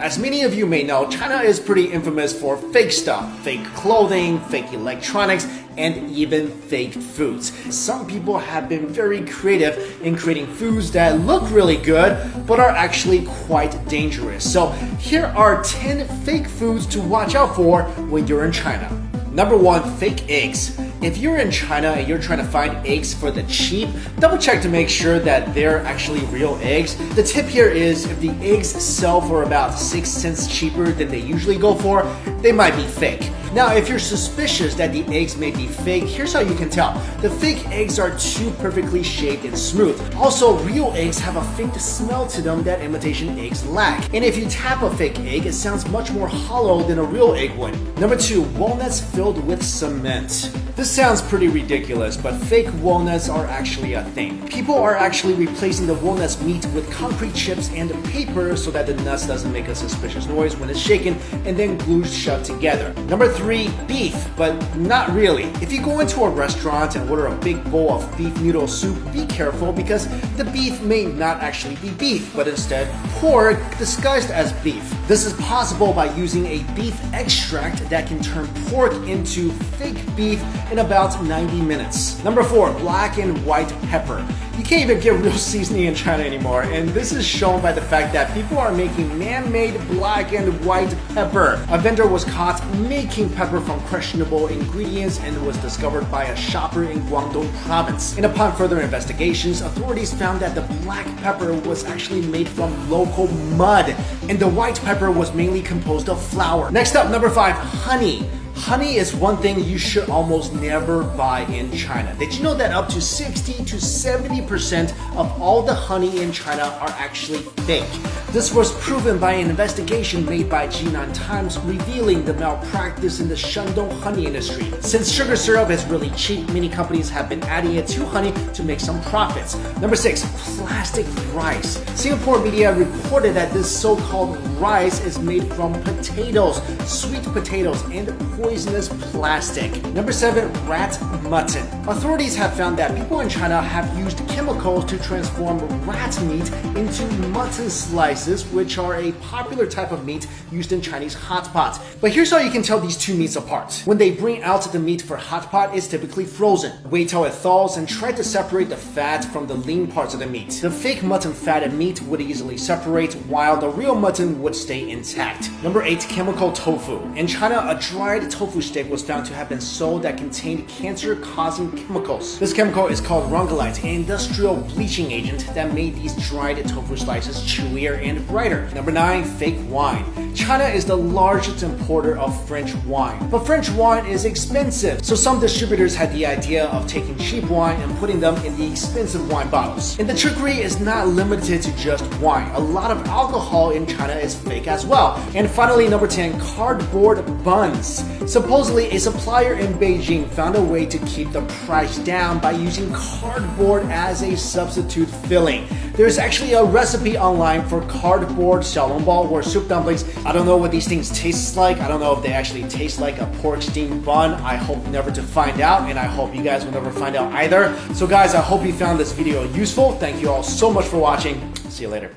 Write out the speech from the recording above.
As many of you may know, China is pretty infamous for fake stuff, fake clothing, fake electronics, and even fake foods. Some people have been very creative in creating foods that look really good, but are actually quite dangerous. So here are 10 fake foods to watch out for when you're in China. Number 1, fake eggs. If you're in China and you're trying to find eggs for the cheap, double check to make sure that they're actually real eggs. The tip here is if the eggs sell for about 6 cents cheaper than they usually go for, they might be fake. Now, if you're suspicious that the eggs may be fake, here's how you can tell. The fake eggs are too perfectly shaped and smooth. Also, real eggs have a faint smell to them that imitation eggs lack. And if you tap a fake egg, it sounds much more hollow than a real egg would. Number 2, walnuts filled with cement. This sounds pretty ridiculous, but fake walnuts are actually a thing. People are actually replacing the walnuts meat with concrete chips and paper so that the nuts doesn't make a suspicious noise when it's shaken and then glued shut together. Number 3, beef, but not really. If you go into a restaurant and order a big bowl of beef noodle soup, be careful because the beef may not actually be beef, but instead pork disguised as beef. This is possible by using a beef extract that can turn pork into fake beef in about 90 minutes. Number 4, black and white pepper. You can't even get real seasoning in China anymore, and this is shown by the fact that people are making man-made black and white pepper. A vendor was caught making pepper from questionable ingredients and was discovered by a shopper in Guangdong province. And upon further investigations, authorities found that the black pepper was actually made from local mud, and the white pepper was mainly composed of flour. Next up, number 5, honey. Honey is one thing you should almost never buy in China. Did you know that up to 60 to 70% of all the honey in China are actually fake? This was proven by an investigation made by Jinan Times revealing the malpractice in the Shandong honey industry. Since sugar syrup is really cheap, many companies have been adding it to honey to make some profits. Number 6, plastic rice. Singapore media reported that this so-called rice is made from potatoes, sweet potatoes, and poisonous plastic. Number 7, rat mutton. Authorities have found that people in China have used chemicals to transform rat meat into mutton slices, which are a popular type of meat used in Chinese hot pot. But here's how you can tell these two meats apart. When they bring out the meat for hot pot, it's typically frozen. Wait till it thaws and try to separate the fat from the lean parts of the meat. The fake mutton fat and meat would easily separate, while the real mutton would stay intact. Number 8, chemical tofu. In China, a dried tofu stick was found to have been sold that contained cancer-causing chemicals. This chemical is called rungalite, an industrial bleaching agent that made these dried tofu slices chewier and brighter. Number 9, fake wine. China is the largest importer of French wine, but French wine is expensive, so some distributors had the idea of taking cheap wine and putting them in the expensive wine bottles. And the trickery is not limited to just wine. A lot of alcohol in China is fake as well. And finally, number 10, cardboard buns. Supposedly, a supplier in Beijing found a way to keep the price down by using cardboard as a substitute filling. There's actually a recipe online for cardboard xiaolongbao or soup dumplings. I don't know what these things taste like. I don't know if they actually taste like a pork steamed bun. I hope never to find out, and I hope you guys will never find out either. So guys, I hope you found this video useful. Thank you all so much for watching. See you later.